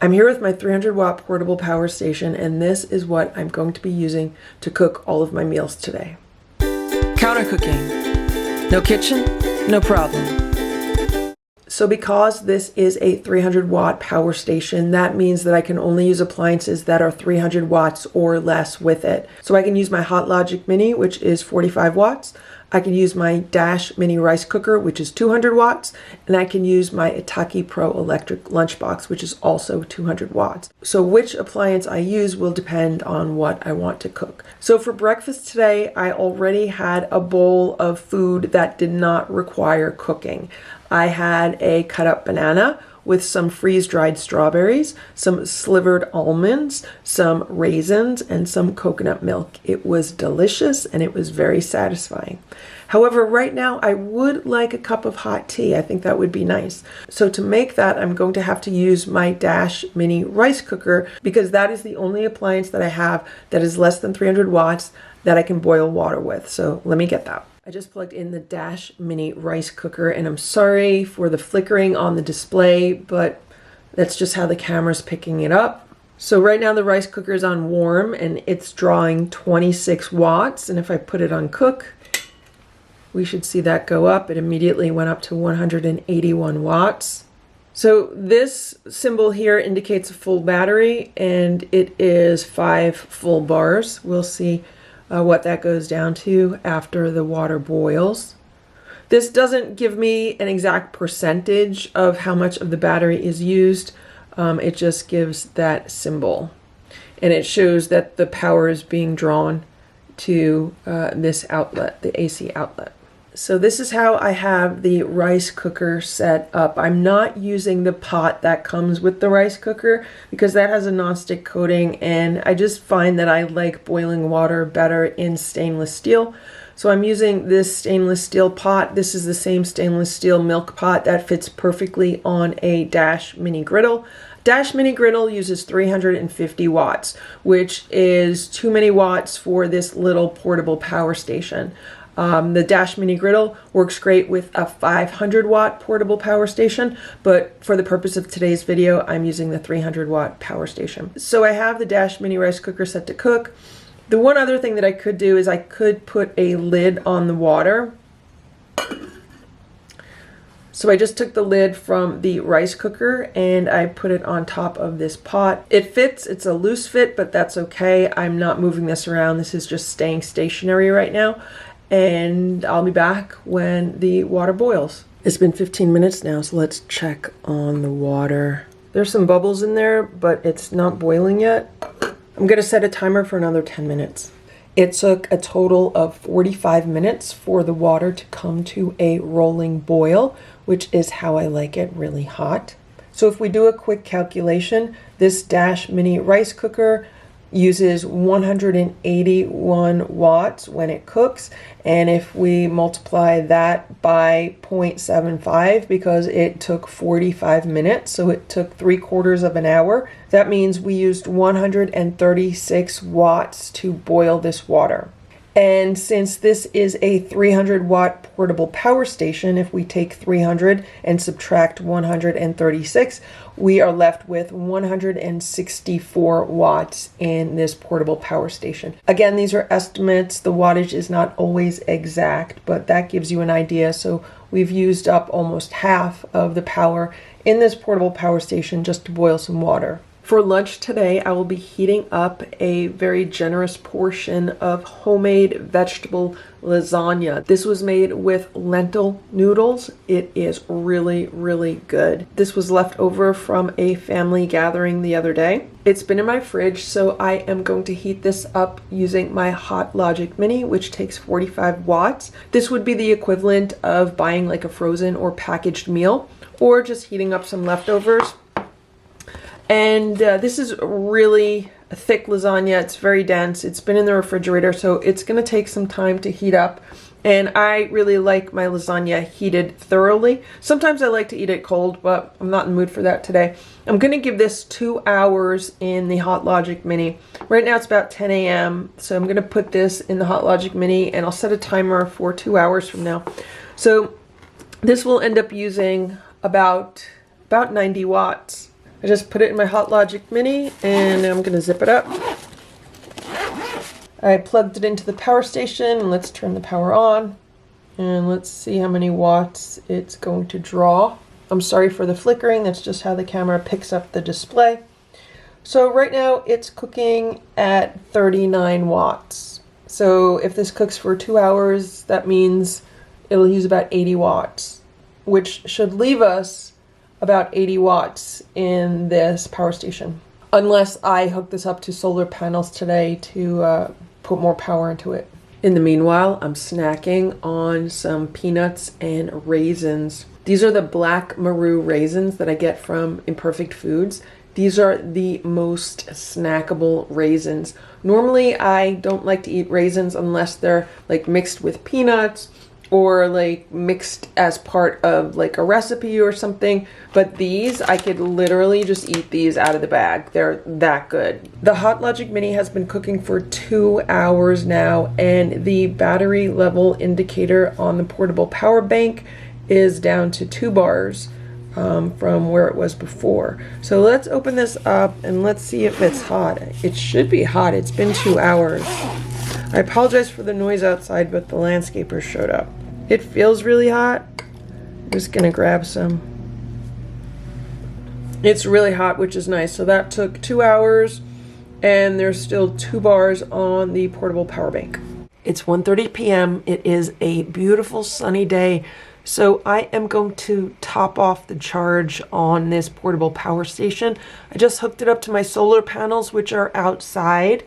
I'm here with my 300 watt portable power station, and this is what I'm going to be using to cook all of my meals today. Counter cooking. No kitchen, no problem. So because this is a 300 watt power station, that means that I can only use appliances that are 300 watts or less with it. So I can use my Hot Logic Mini, which is 45 watts. I can use my Dash Mini rice cooker, which is 200 watts. And I can use my Itaki Pro electric lunchbox, which is also 200 watts. So which appliance I use will depend on what I want to cook. So for breakfast today, I already had a bowl of food that did not require cooking. I had a cut up banana with some freeze-dried strawberries, some slivered almonds, some raisins, and some coconut milk. It was delicious and it was very satisfying. However, right now I would like a cup of hot tea. I think that would be nice. So to make that, I'm going to have to use my Dash Mini rice cooker because that is the only appliance that I have that is less than 300 watts that I can boil water with. So let me get that. I just plugged in the Dash Mini rice cooker, and I'm sorry for the flickering on the display, but that's just how the camera's picking it up. So right now the rice cooker is on warm and it's drawing 26 watts. And if I put it on cook, we should see that go up. It immediately went up to 181 watts. So this symbol here indicates a full battery, and it is 5 full bars. We'll see what that goes down to after the water boils. This doesn't give me an exact percentage of how much of the battery is used. It just gives that symbol. And it shows that the power is being drawn to this outlet, the AC outlet. So this is how I have the rice cooker set up. I'm not using the pot that comes with the rice cooker because that has a nonstick coating, and I just find that I like boiling water better in stainless steel. So I'm using this stainless steel pot. This is the same stainless steel milk pot that fits perfectly on a Dash Mini griddle. Dash Mini griddle uses 350 watts, which is too many watts for this little portable power station. The Dash Mini griddle works great with a 500 watt portable power station, but for the purpose of today's video, I'm using the 300 watt power station. So I have the Dash Mini rice cooker set to cook. The one other thing that I could do is I could put a lid on the water. So I just took the lid from the rice cooker and I put it on top of this pot. It fits, it's a loose fit, but that's okay. I'm not moving this around. This is just staying stationary right now. And I'll be back when the water boils. It's been 15 minutes now, so let's check on the water. There's some bubbles in there, but it's not boiling yet. I'm gonna set a timer for another 10 minutes. It took a total of 45 minutes for the water to come to a rolling boil, which is how I like it, really hot. So if we do a quick calculation, this Dash Mini rice cooker uses 181 watts when it cooks, and if we multiply that by 0.75, because it took 45 minutes, so it took 3/4 of an hour, that means we used 136 watts to boil this water. And since this is a 300 watt portable power station, if we take 300 and subtract 136, we are left with 164 watts in this portable power station. Again, these are estimates. The wattage is not always exact, but that gives you an idea. So we've used up almost half of the power in this portable power station just to boil some water. For lunch today, I will be heating up a very generous portion of homemade vegetable lasagna. This was made with lentil noodles. It is really, really good. This was left over from a family gathering the other day. It's been in my fridge, so I am going to heat this up using my Hot Logic Mini, which takes 45 watts. This would be the equivalent of buying like a frozen or packaged meal, or just heating up some leftovers. And this is really a thick lasagna. It's very dense. It's been in the refrigerator, so it's going to take some time to heat up. And I really like my lasagna heated thoroughly. Sometimes I like to eat it cold, but I'm not in the mood for that today. I'm going to give this 2 hours in the Hot Logic Mini. Right now it's about 10 a.m. So I'm going to put this in the Hot Logic Mini, and I'll set a timer for 2 hours from now. So this will end up using about 90 watts. I just put it in my Hot Logic Mini and I'm going to zip it up. I plugged it into the power station and let's turn the power on. And let's see how many watts it's going to draw. I'm sorry for the flickering, that's just how the camera picks up the display. So right now it's cooking at 39 watts. So if this cooks for 2 hours, that means it'll use about 80 watts, which should leave us about 80 watts in this power station. Unless I hook this up to solar panels today to put more power into it. In the meanwhile, I'm snacking on some peanuts and raisins. These are the black maru raisins that I get from Imperfect Foods. These are the most snackable raisins. Normally, I don't like to eat raisins unless they're like mixed with peanuts or like mixed as part of like a recipe or something. But these, I could literally just eat these out of the bag. They're that good. The Hot Logic Mini has been cooking for 2 hours now, and the battery level indicator on the portable power bank is down to 2 bars from where it was before. So let's open this up and let's see if it's hot. It should be hot. It's been 2 hours. I apologize for the noise outside, but the landscapers showed up. It feels really hot. I'm just gonna grab some. It's really hot, which is nice. So that took 2 hours and there's still 2 bars on the portable power bank. It's 1:30 p.m. It is a beautiful sunny day. So I am going to top off the charge on this portable power station. I just hooked it up to my solar panels, which are outside,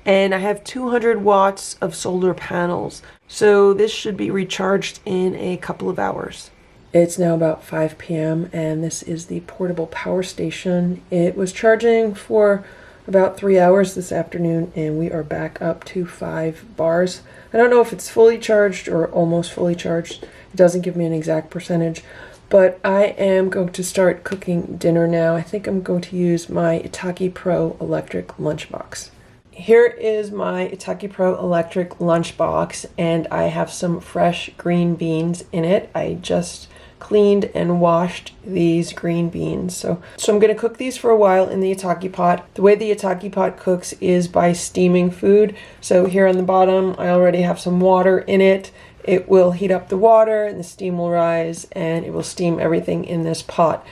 and I have 200 watts of solar panels. So this should be recharged in a couple of hours. It's now about 5 p.m. and this is the portable power station. It was charging for about 3 hours this afternoon and we are back up to 5 bars. I don't know if it's fully charged or almost fully charged. It doesn't give me an exact percentage, but I am going to start cooking dinner now. I think I'm going to use my Itaki Pro electric lunchbox. Here is my Itaki Pro electric lunchbox, and I have some fresh green beans in it. I just cleaned and washed these green beans. So I'm going to cook these for a while in the Itaki pot. The way the Itaki pot cooks is by steaming food. So here on the bottom, I already have some water in it. It will heat up the water and the steam will rise and it will steam everything in this pot.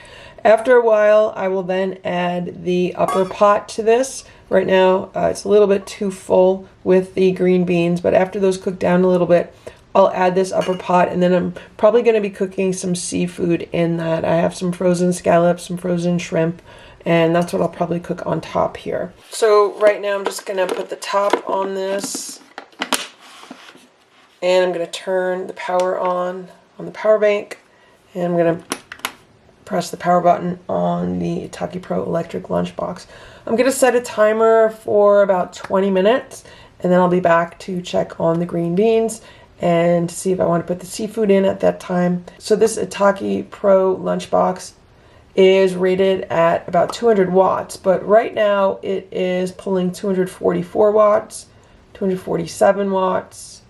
After a while, I will then add the upper pot to this. Right now, it's a little bit too full with the green beans, but after those cook down a little bit, I'll add this upper pot, and then I'm probably going to be cooking some seafood in that. I have some frozen scallops, some frozen shrimp, and that's what I'll probably cook on top here. So right now I'm just going to put the top on this, and I'm going to turn the power on the power bank, and I'm going to press the power button on the Itaki Pro electric lunchbox. I'm going to set a timer for about 20 minutes, and then I'll be back to check on the green beans and to see if I want to put the seafood in at that time. So this Itaki Pro lunchbox is rated at about 200 watts, but right now it is pulling 244 watts, 247 watts,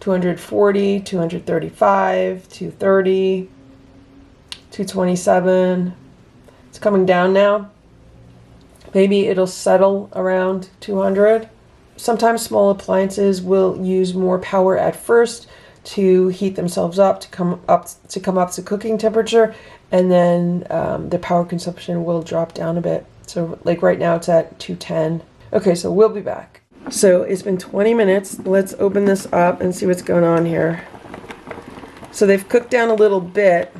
240, 235, 230, 227. It's coming down now. Maybe it'll settle around 200. Sometimes small appliances will use more power at first to heat themselves up, to come up to cooking temperature, and then the power consumption will drop down a bit. So like right now it's at 210. Okay, so we'll be back. So it's been 20 minutes. Let's open this up and see what's going on here. So they've cooked down a little bit,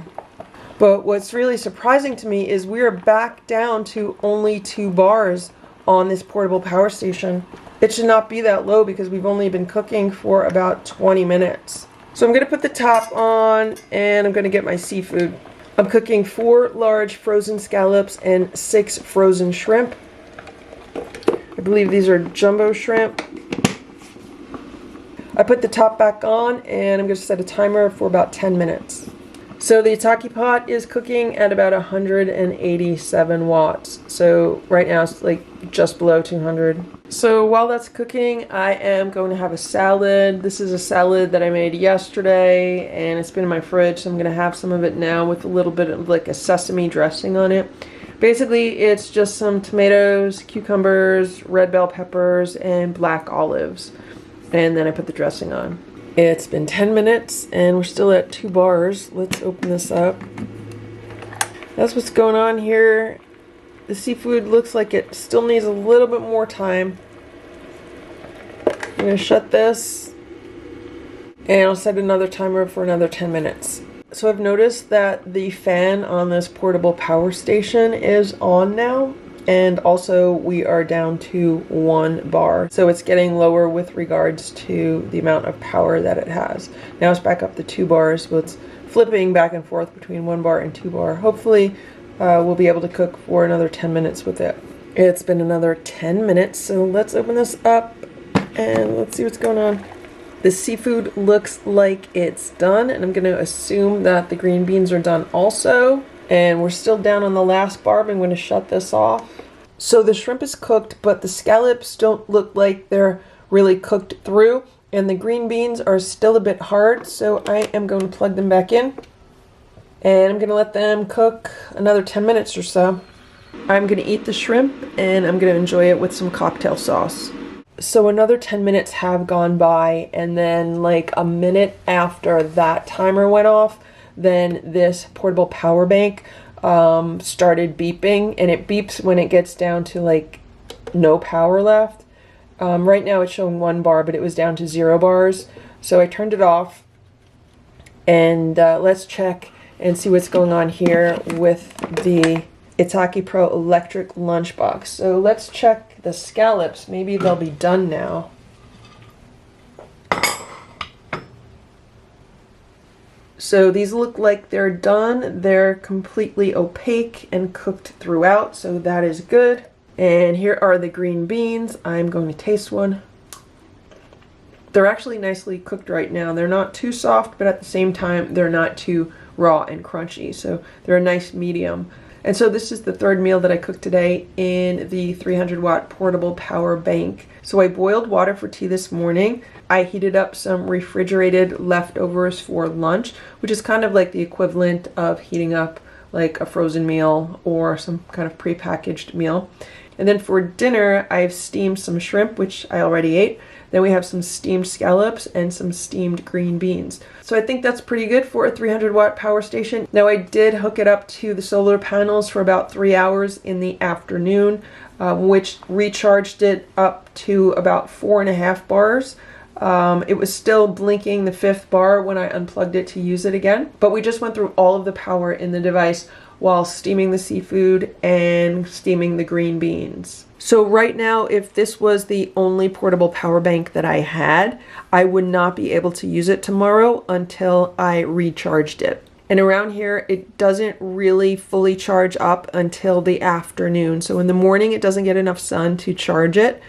but what's really surprising to me is we are back down to only 2 bars on this portable power station. It should not be that low because we've only been cooking for about 20 minutes. So I'm going to put the top on and I'm going to get my seafood. I'm cooking 4 large frozen scallops and 6 frozen shrimp. I believe these are jumbo shrimp. I put the top back on and I'm going to set a timer for about 10 minutes. So the Itaki pot is cooking at about 187 watts. So right now it's like just below 200. So while that's cooking, I am going to have a salad. This is a salad that I made yesterday and it's been in my fridge. So I'm going to have some of it now with a little bit of like a sesame dressing on it. Basically, it's just some tomatoes, cucumbers, red bell peppers, and black olives. And then I put the dressing on. It's been 10 minutes and we're still at 2 bars. Let's open this up. That's what's going on here. The seafood looks like it still needs a little bit more time. I'm going to shut this and I'll set another timer for another 10 minutes. So I've noticed that the fan on this portable power station is on now. And also we are down to 1 bar. So it's getting lower with regards to the amount of power that it has. Now it's back up to 2 bars, but it's flipping back and forth between 1 bar and 2 bar. Hopefully we'll be able to cook for another 10 minutes with it. It's been another 10 minutes, so let's open this up and let's see what's going on. The seafood looks like it's done, and I'm going to assume that the green beans are done also. And we're still down on the last bar, but I'm going to shut this off. So the shrimp is cooked, but the scallops don't look like they're really cooked through. And the green beans are still a bit hard, so I am going to plug them back in. And I'm going to let them cook another 10 minutes or so. I'm going to eat the shrimp, and I'm going to enjoy it with some cocktail sauce. So another 10 minutes have gone by, and then like a minute after that timer went off, then this portable power bank started beeping, and it beeps when it gets down to like no power left. Right now it's showing 1 bar, but it was down to 0 bars. So I turned it off, and let's check and see what's going on here with the Itaki Pro electric lunchbox. So let's check the scallops. Maybe they'll be done now. So these look like they're done. They're completely opaque and cooked throughout, so that is good. And here are the green beans. I'm going to taste one. They're actually nicely cooked right now. They're not too soft, but at the same time, they're not too raw and crunchy. So they're a nice medium. And so this is the 3rd meal that I cooked today in the 300 watt portable power bank. So I boiled water for tea this morning. I heated up some refrigerated leftovers for lunch, which is kind of like the equivalent of heating up like a frozen meal or some kind of prepackaged meal. And then for dinner, I've steamed some shrimp, which I already ate. Then we have some steamed scallops and some steamed green beans. So I think that's pretty good for a 300 watt power station. Now I did hook it up to the solar panels for about 3 hours in the afternoon, which recharged it up to about 4.5 bars. It was still blinking the 5th bar when I unplugged it to use it again. But we just went through all of the power in the device while steaming the seafood and steaming the green beans. So right now, if this was the only portable power bank that I had, I would not be able to use it tomorrow until I recharged it. And around here, it doesn't really fully charge up until the afternoon. So in the morning, it doesn't get enough sun to charge it.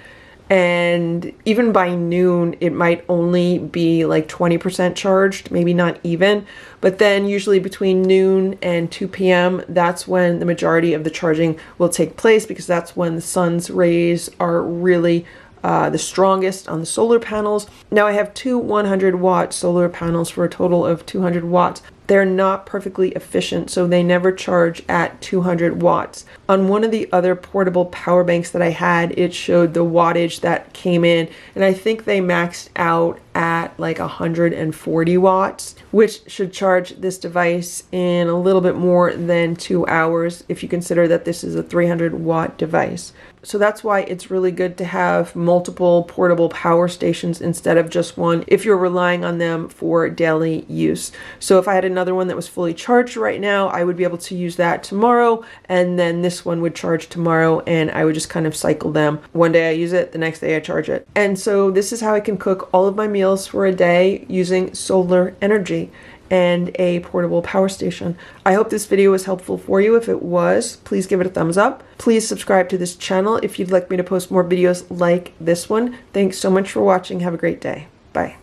And even by noon, it might only be like 20% charged, maybe not even. But then usually between noon and 2 p.m., that's when the majority of the charging will take place, because that's when the sun's rays are really the strongest on the solar panels. Now I have 2 100 watt solar panels for a total of 200 watts. They're not perfectly efficient, so they never charge at 200 watts. On one of the other portable power banks that I had, it showed the wattage that came in, and I think they maxed out at like 140 watts, which should charge this device in a little bit more than 2 hours if you consider that this is a 300 watt device. So that's why it's really good to have multiple portable power stations instead of just one if you're relying on them for daily use. So if I had another one that was fully charged right now, I would be able to use that tomorrow, and then this one would charge tomorrow, and I would just kind of cycle them. One day I use it, the next day I charge it. And so this is how I can cook all of my meals for a day using solar energy and a portable power station. I hope this video was helpful for you. If it was, please give it a thumbs up. Please subscribe to this channel if you'd like me to post more videos like this one. Thanks so much for watching. Have a great day. Bye.